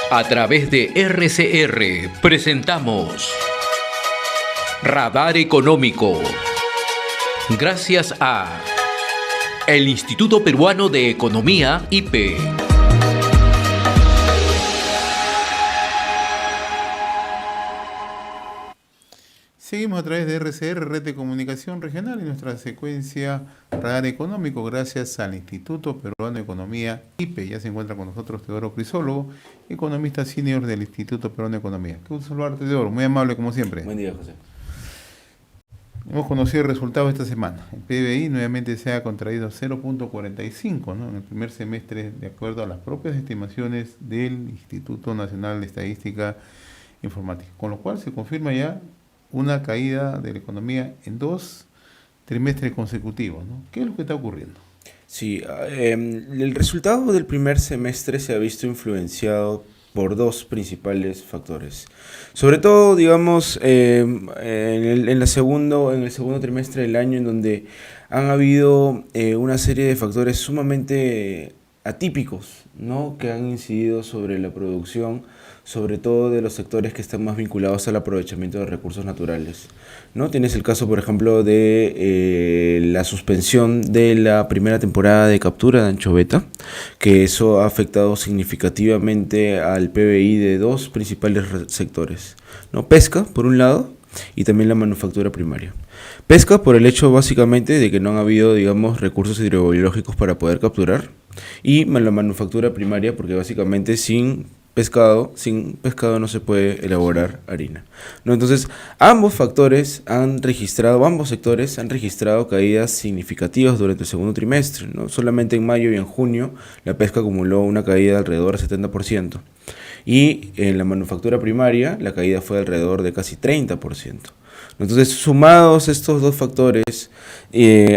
A través de RCR presentamos Radar Económico. Gracias a el Instituto Peruano de Economía, IPE. Seguimos a través de RCR, Red de Comunicación Regional, y nuestra secuencia Radar Económico, gracias al Instituto Peruano de Economía, IPE. Ya se encuentra con nosotros Teodoro Crisólogo, economista senior del Instituto Peruano de Economía. Qué gusto saludarte, Teodoro, muy amable como siempre. Buen día, José. Hemos conocido el resultado esta semana. El PBI nuevamente se ha contraído 0.45, ¿no?, en el primer semestre, de acuerdo a las propias estimaciones del Instituto Nacional de Estadística Informática, con lo cual se confirma ya una caída de la economía en 2 trimestres consecutivos, ¿no? ¿Qué es lo que está ocurriendo? Sí, el resultado del primer semestre se ha visto influenciado por dos principales factores. Sobre todo, digamos, en el segundo trimestre del año, en donde han habido una serie de factores sumamente atípicos, ¿no?, que han incidido sobre la producción, sobre todo de los sectores que están más vinculados al aprovechamiento de recursos naturales, ¿no? Tienes el caso, por ejemplo, de la suspensión de la primera temporada de captura de anchoveta, que eso ha afectado significativamente al PBI de dos principales sectores, ¿no? Pesca, por un lado, y también la manufactura primaria. Pesca por el hecho básicamente de que no han habido, digamos, recursos hidrobiológicos para poder capturar, y la manufactura primaria porque básicamente sin pescado no se puede elaborar harina, ¿no? Entonces, ambos sectores han registrado caídas significativas durante el segundo trimestre, ¿no? Solamente en mayo y en junio la pesca acumuló una caída de alrededor del 70%. Y en la manufactura primaria la caída fue alrededor de casi 30%. Entonces, sumados estos dos factores,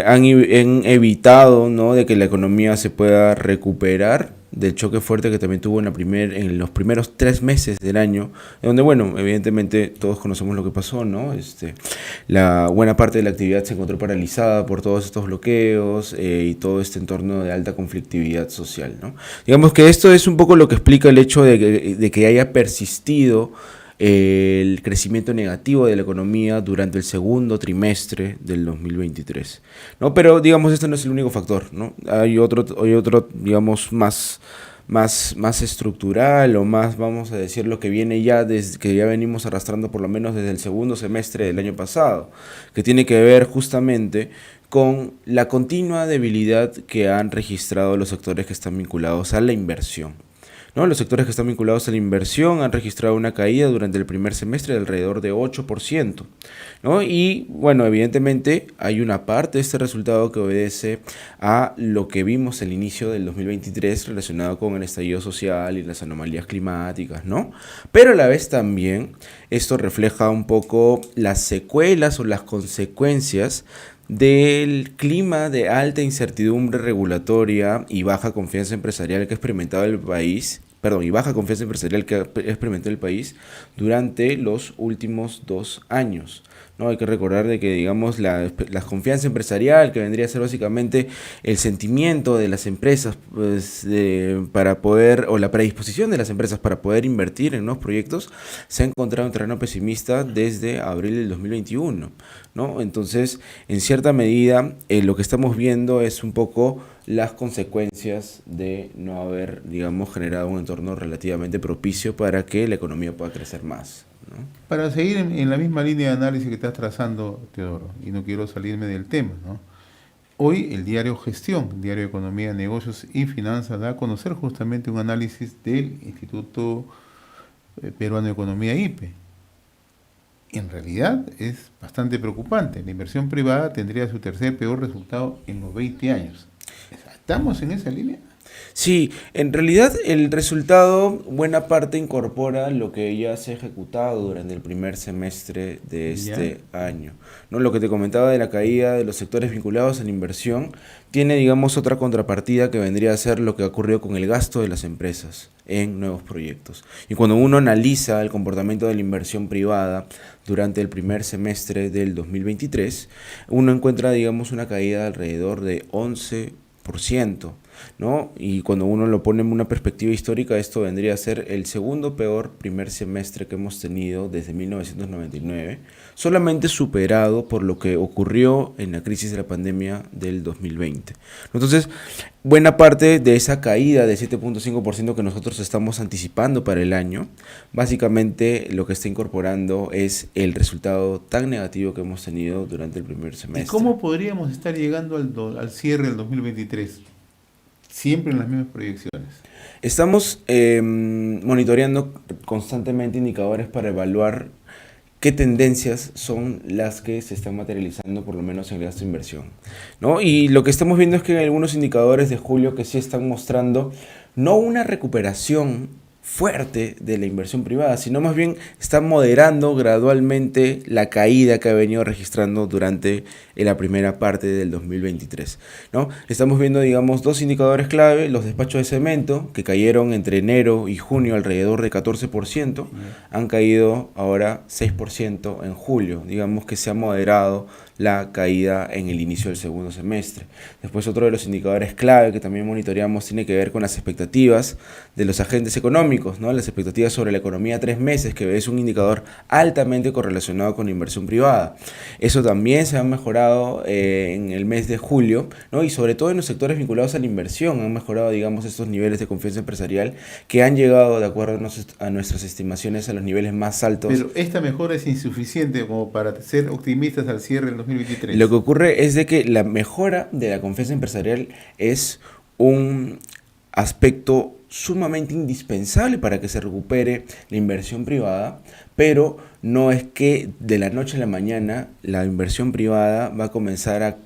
han evitado, ¿no?, de que la economía se pueda recuperar del choque fuerte que también tuvo en los primeros 3 meses del año, donde, bueno, evidentemente todos conocemos lo que pasó, ¿no? La buena parte de la actividad se encontró paralizada por todos estos bloqueos y todo este entorno de alta conflictividad social, ¿no? Digamos que esto es un poco lo que explica el hecho de que haya persistido el crecimiento negativo de la economía durante el segundo trimestre del 2023, ¿no? Pero, digamos, este no es el único factor, ¿no? Hay otro digamos, más estructural, o más, vamos a decir, lo que viene ya desde que ya venimos arrastrando por lo menos desde el segundo semestre del año pasado, que tiene que ver justamente con la continua debilidad que han registrado los sectores que están vinculados a la inversión, ¿no? Los sectores que están vinculados a la inversión han registrado una caída durante el primer semestre de alrededor de 8%, ¿no? Y, bueno, evidentemente hay una parte de este resultado que obedece a lo que vimos al inicio del 2023 relacionado con el estallido social y las anomalías climáticas, ¿no? Pero a la vez también esto refleja un poco las secuelas o las consecuencias del clima de alta incertidumbre regulatoria y baja confianza empresarial que ha experimentado el país, durante los últimos 2 años, ¿no? Hay que recordar de que, digamos, la confianza empresarial, que vendría a ser básicamente el sentimiento de las empresas, pues, para poder, o la predisposición de las empresas para poder invertir en nuevos proyectos, se ha encontrado en terreno pesimista desde abril del 2021, ¿no? Entonces, en cierta medida, lo que estamos viendo es un poco las consecuencias de no haber, digamos, generado un entorno relativamente propicio para que la economía pueda crecer más, ¿no? Para seguir en la misma línea de análisis que estás trazando, Teodoro, y no quiero salirme del tema, ¿no? Hoy el diario Gestión, el diario de Economía, Negocios y Finanzas, da a conocer justamente un análisis del Instituto Peruano de Economía, IPE. En realidad es bastante preocupante. La inversión privada tendría su tercer peor resultado en los 20 años. ¿Estamos en esa línea? Sí, en realidad el resultado, buena parte incorpora lo que ya se ha ejecutado durante el primer semestre de este año, ¿no? Lo que te comentaba de la caída de los sectores vinculados a la inversión tiene, digamos, otra contrapartida que vendría a ser lo que ha ocurrido con el gasto de las empresas en nuevos proyectos. Y cuando uno analiza el comportamiento de la inversión privada durante el primer semestre del 2023, uno encuentra, digamos, una caída de alrededor de 11%. ¿no? Y cuando uno lo pone en una perspectiva histórica, esto vendría a ser el segundo peor primer semestre que hemos tenido desde 1999, solamente superado por lo que ocurrió en la crisis de la pandemia del 2020. Entonces, buena parte de esa caída de 7.5% que nosotros estamos anticipando para el año, básicamente lo que está incorporando es el resultado tan negativo que hemos tenido durante el primer semestre. ¿Y cómo podríamos estar llegando al cierre del 2023? Siempre en las mismas proyecciones. Estamos monitoreando constantemente indicadores para evaluar qué tendencias son las que se están materializando, por lo menos en el gasto de inversión, ¿no? Y lo que estamos viendo es que hay algunos indicadores de julio que sí están mostrando no una recuperación fuerte de la inversión privada, sino más bien están moderando gradualmente la caída que ha venido registrando durante la primera parte del 2023, ¿no? Estamos viendo, digamos, dos indicadores clave: los despachos de cemento, que cayeron entre enero y junio alrededor de 14%, han caído ahora 6% en julio. Digamos que se ha moderado la caída en el inicio del segundo semestre. Después, otro de los indicadores clave que también monitoreamos tiene que ver con las expectativas de los agentes económicos, ¿no? Las expectativas sobre la economía a 3 meses, que es un indicador altamente correlacionado con la inversión privada. Eso también se ha mejorado en el mes de julio, ¿no? Y sobre todo en los sectores vinculados a la inversión han mejorado, digamos, estos niveles de confianza empresarial que han llegado, de acuerdo a nuestras estimaciones, a los niveles más altos. Pero esta mejora es insuficiente como para ser optimistas al cierre del 2023. Lo que ocurre es de que la mejora de la confianza empresarial es un aspecto sumamente indispensable para que se recupere la inversión privada, pero no es que de la noche a la mañana la inversión privada va a comenzar a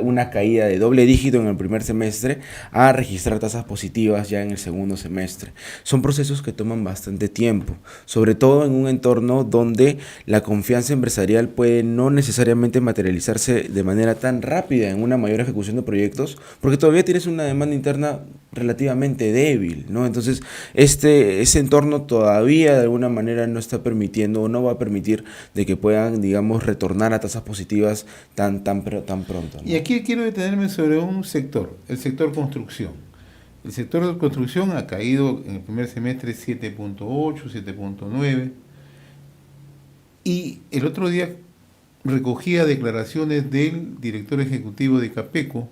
una caída de doble dígito en el primer semestre a registrar tasas positivas ya en el segundo semestre. Son procesos que toman bastante tiempo, sobre todo en un entorno donde la confianza empresarial puede no necesariamente materializarse de manera tan rápida en una mayor ejecución de proyectos, porque todavía tienes una demanda interna relativamente débil, ¿no? Entonces, ese entorno todavía de alguna manera no está permitiendo o no va a permitir de que puedan, digamos, retornar a tasas positivas tan pronto, ¿no? Y aquí quiero detenerme sobre un sector, el sector construcción. El sector de construcción ha caído en el primer semestre 7.8, 7.9, y el otro día recogía declaraciones del director ejecutivo de Capeco,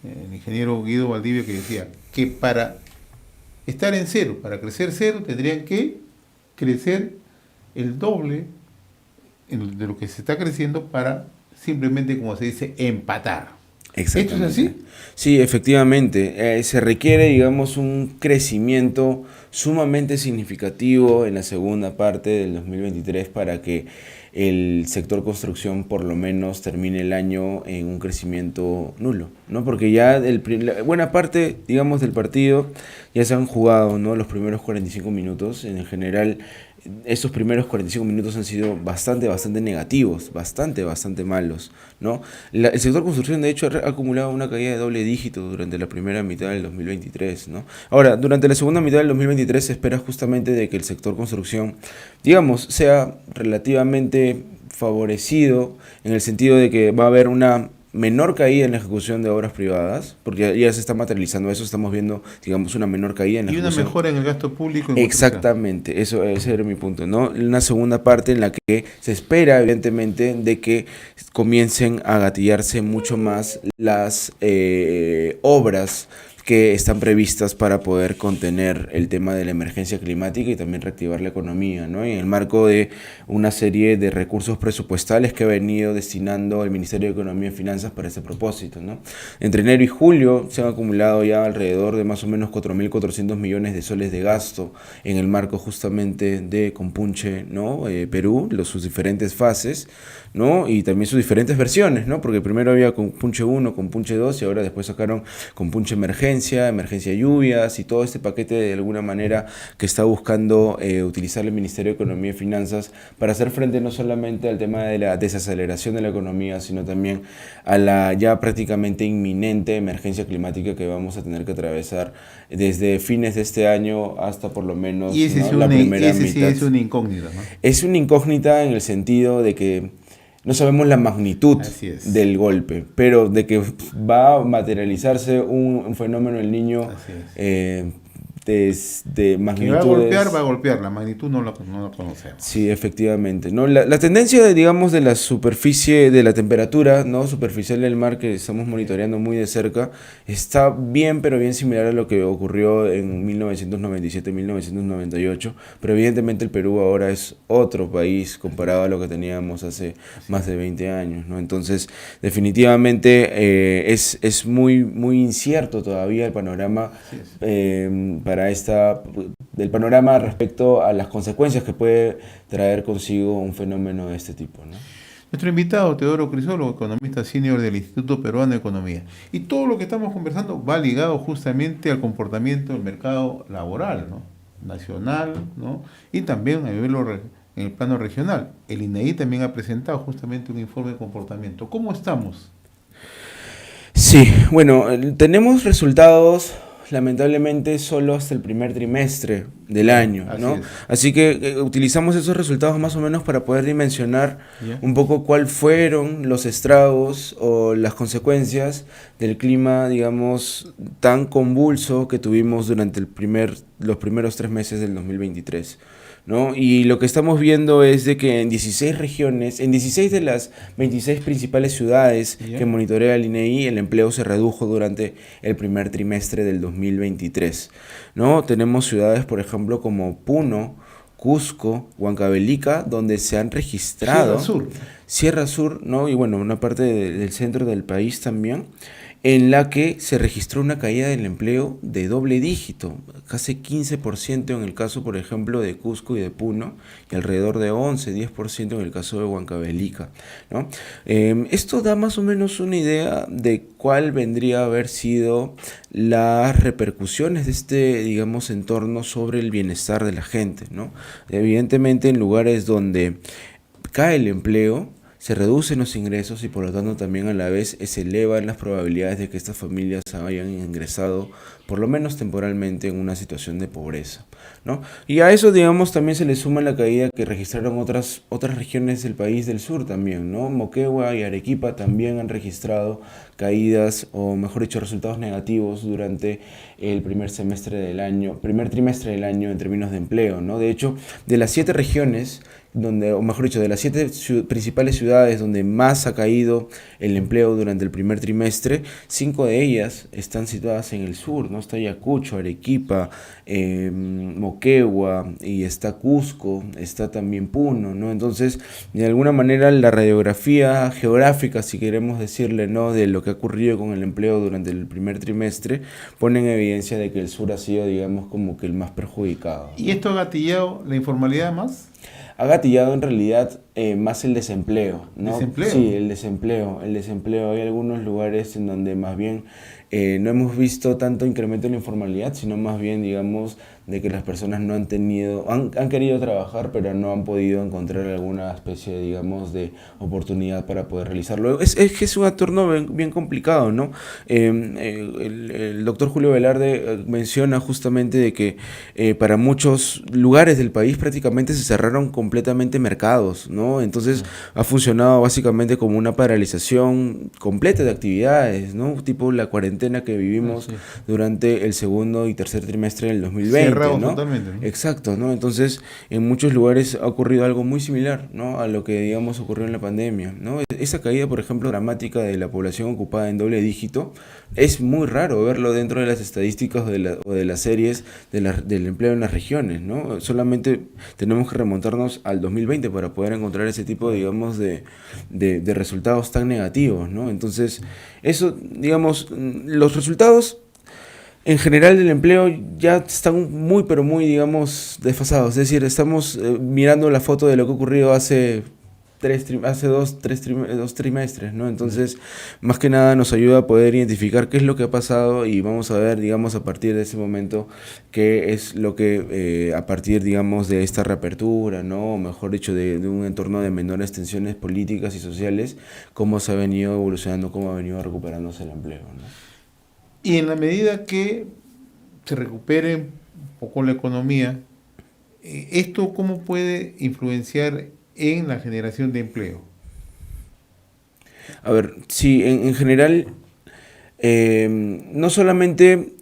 el ingeniero Guido Valdivia, que decía que para estar en cero, para crecer cero, tendrían que crecer el doble de lo que se está creciendo para simplemente, como se dice, empatar. ¿Esto es así? Sí, efectivamente. Se requiere, digamos, un crecimiento sumamente significativo en la segunda parte del 2023 para que el sector construcción por lo menos termine el año en un crecimiento nulo, ¿no? Porque ya buena parte, digamos, del partido ya se han jugado, ¿no? Los primeros 45 minutos. En general, estos primeros 45 minutos han sido bastante negativos, bastante malos, ¿no? El sector construcción, de hecho, ha acumulado una caída de doble dígito durante la primera mitad del 2023, ¿no? Ahora, durante la segunda mitad del 2023 se espera justamente de que el sector construcción, digamos, sea relativamente favorecido en el sentido de que va a haber una menor caída en la ejecución de obras privadas, porque ya se está materializando eso, estamos viendo, digamos, una menor caída en la ejecución. Y una mejora en el gasto público. Exactamente, ese era mi punto, ¿no? Una segunda parte en la que se espera, evidentemente, de que comiencen a gatillarse mucho más las obras que están previstas para poder contener el tema de la emergencia climática y también reactivar la economía, ¿no? Y en el marco de una serie de recursos presupuestales que ha venido destinando el Ministerio de Economía y Finanzas para ese propósito, ¿no? Entre enero y julio se han acumulado ya alrededor de más o menos 4.400 millones de soles de gasto en el marco justamente de Compunche, ¿no? Perú, sus diferentes fases, ¿no? Y también sus diferentes versiones, ¿no? Porque primero había Compunche 1, Compunche 2 y ahora después sacaron Compunche Emergencia lluvias y todo este paquete de alguna manera que está buscando utilizar el Ministerio de Economía y Finanzas para hacer frente no solamente al tema de la desaceleración de la economía, sino también a la ya prácticamente inminente emergencia climática que vamos a tener que atravesar desde fines de este año hasta por lo menos, y ese, ¿no? La primera ese mitad. sí es una incógnita, ¿no? Es una incógnita en el sentido de que no sabemos la magnitud Así es. del golpe, pero de que va a materializarse un fenómeno del Niño Así es. de Que magnitudes. va a golpear, la magnitud no la conocemos. Sí, efectivamente, ¿no? La tendencia, digamos, de la superficie, de la temperatura, ¿no? Superficial del mar que estamos monitoreando muy de cerca, está bien, pero bien similar a lo que ocurrió en 1997-1998, pero evidentemente el Perú ahora es otro país comparado a lo que teníamos hace más de 20 años, ¿no? Entonces, definitivamente es muy, muy incierto todavía el panorama del panorama respecto a las consecuencias que puede traer consigo un fenómeno de este tipo, ¿no? Nuestro invitado, Teodoro Crisólogo, economista senior del Instituto Peruano de Economía. Y todo lo que estamos conversando va ligado justamente al comportamiento del mercado laboral, ¿no? Nacional, ¿no? Y también a nivel en el plano regional. El INEI también ha presentado justamente un informe de comportamiento. ¿Cómo estamos? Sí, bueno, tenemos resultados lamentablemente solo hasta el primer trimestre del año, ¿no? Así es. Así que utilizamos esos resultados más o menos para poder dimensionar ¿Ya? un poco cuáles fueron los estragos o las consecuencias del clima, digamos, tan convulso que tuvimos durante los primeros 3 meses del 2023. ¿No? Y lo que estamos viendo es de que en 16 regiones, en 16 de las 26 principales ciudades ¿Ya? que monitorea el INEI, el empleo se redujo durante el primer trimestre del 2023, ¿no? Tenemos ciudades, por ejemplo, como Puno, Cusco, Huancavelica, donde se han registrado Sierra Sur, ¿no? Y bueno, una parte del centro del país también, en la que se registró una caída del empleo de doble dígito, casi 15% en el caso, por ejemplo, de Cusco y de Puno, y alrededor de 11-10% en el caso de Huancavelica, ¿no? Esto da más o menos una idea de cuál vendría a haber sido las repercusiones de este, digamos, entorno sobre el bienestar de la gente, ¿no? Evidentemente, en lugares donde cae el empleo, se reducen los ingresos y por lo tanto también a la vez se elevan las probabilidades de que estas familias hayan ingresado por lo menos temporalmente en una situación de pobreza, ¿no? Y a eso, digamos, también se le suma la caída que registraron otras regiones del país del sur también, ¿no? Moquegua y Arequipa también han registrado caídas, o mejor dicho, resultados negativos durante el primer trimestre del año en términos de empleo, ¿no? De hecho, de las 7 regiones o mejor dicho, de las 7 principales ciudades donde más ha caído el empleo durante el primer trimestre, 5 de ellas están situadas en el sur, ¿no? Está Ayacucho, Arequipa, Moquegua, y está Cusco, está también Puno, ¿no? Entonces, de alguna manera, la radiografía geográfica, si queremos decirle, ¿no?, de lo que ha ocurrido con el empleo durante el primer trimestre, pone en evidencia de que el sur ha sido, digamos, como que el más perjudicado, ¿no? ¿Y esto ha gatillado la informalidad más? Ha gatillado en realidad más el desempleo, ¿no? ¿Desempleo? Sí, el desempleo. Hay algunos lugares en donde más bien no hemos visto tanto incremento en la informalidad, sino más bien, digamos, de que las personas no han querido trabajar, pero no han podido encontrar alguna especie, digamos, de oportunidad para poder realizarlo. Es que es un entorno bien complicado, ¿no? El doctor Julio Velarde menciona justamente de que para muchos lugares del país prácticamente se cerraron completamente mercados, ¿no? Entonces ha funcionado básicamente como una paralización completa de actividades, ¿no? Tipo la cuarentena que vivimos durante el segundo y tercer trimestre del 2020. ¿No? Totalmente, ¿no? Exacto, ¿no? Entonces, en muchos lugares ha ocurrido algo muy similar, ¿no?, a lo que, digamos, ocurrió en la pandemia, ¿no? Esa caída, por ejemplo, dramática de la población ocupada en doble dígito, es muy raro verlo dentro de las estadísticas o de las series del empleo en las regiones, ¿no? Solamente tenemos que remontarnos al 2020 para poder encontrar ese tipo, digamos, de resultados tan negativos, ¿no? Entonces, eso, digamos, los resultados en general del empleo ya están muy, pero muy, digamos, desfasados. Es decir, estamos mirando la foto de lo que ha ocurrido hace dos trimestres, ¿no? Entonces, más que nada nos ayuda a poder identificar qué es lo que ha pasado y vamos a ver, digamos, a partir de ese momento qué es lo que, a partir, digamos, de esta reapertura, ¿no? O mejor dicho, de un entorno de menores tensiones políticas y sociales, cómo se ha venido evolucionando, cómo ha venido recuperándose el empleo, ¿no? Y en la medida que se recupere un poco la economía, ¿esto cómo puede influenciar en la generación de empleo? A ver, sí, en general, no solamente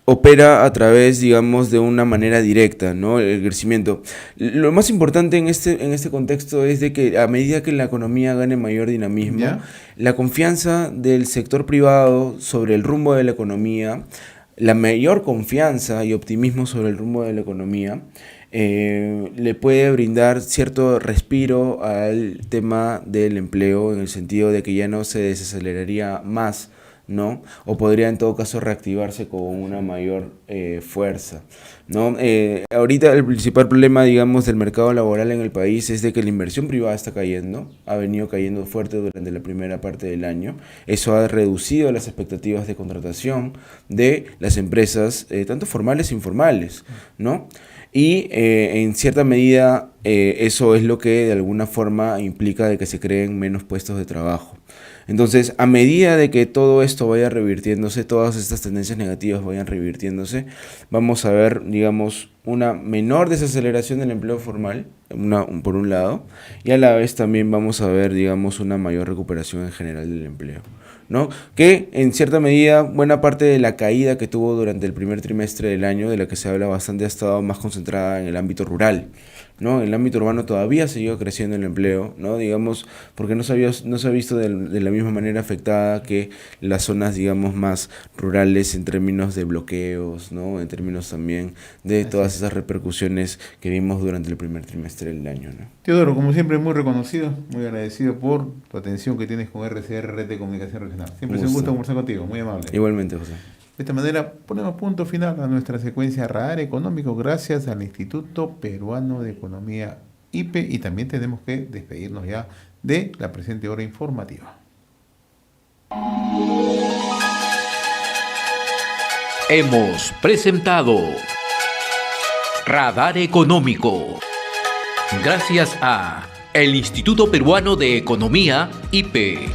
opera a través, digamos, de una manera directa, ¿no? El crecimiento. Lo más importante en este contexto es de que a medida que la economía gane mayor dinamismo, ¿Ya? la confianza del sector privado sobre el rumbo de la economía, la mayor confianza y optimismo sobre el rumbo de la economía, le puede brindar cierto respiro al tema del empleo, en el sentido de que ya no se desaceleraría más, ¿no? O podría en todo caso reactivarse con una mayor fuerza, ¿no? Ahorita el principal problema, digamos, del mercado laboral en el país es de que la inversión privada está cayendo, ha venido cayendo fuerte durante la primera parte del año. Eso ha reducido las expectativas de contratación de las empresas, tanto formales e informales, ¿no? Y en cierta medida eso es lo que de alguna forma implica de que se creen menos puestos de trabajo. Entonces, a medida de que todo esto vaya revirtiéndose, todas estas tendencias negativas vayan revirtiéndose, vamos a ver, digamos, una menor desaceleración del empleo formal, por un lado, y a la vez también vamos a ver, digamos, una mayor recuperación en general del empleo, ¿no? Que en cierta medida, buena parte de la caída que tuvo durante el primer trimestre del año, de la que se habla bastante, ha estado más concentrada en el ámbito rural, ¿no? En el ámbito urbano todavía siguió creciendo el empleo, ¿no? Digamos, porque no se ha visto de la misma manera afectada que las zonas, digamos, más rurales en términos de bloqueos, ¿no? En términos también de todas esas repercusiones que vimos durante el primer trimestre del año, ¿no? Teodoro, como siempre, muy reconocido, muy agradecido por tu atención que tienes con RCR, Red de Comunicación Regional. Siempre es un gusto conversar contigo, muy amable. Igualmente, José. De esta manera ponemos punto final a nuestra secuencia Radar Económico gracias al Instituto Peruano de Economía IPE, y también tenemos que despedirnos ya de la presente hora informativa. Hemos presentado Radar Económico. Gracias a el Instituto Peruano de Economía IPE.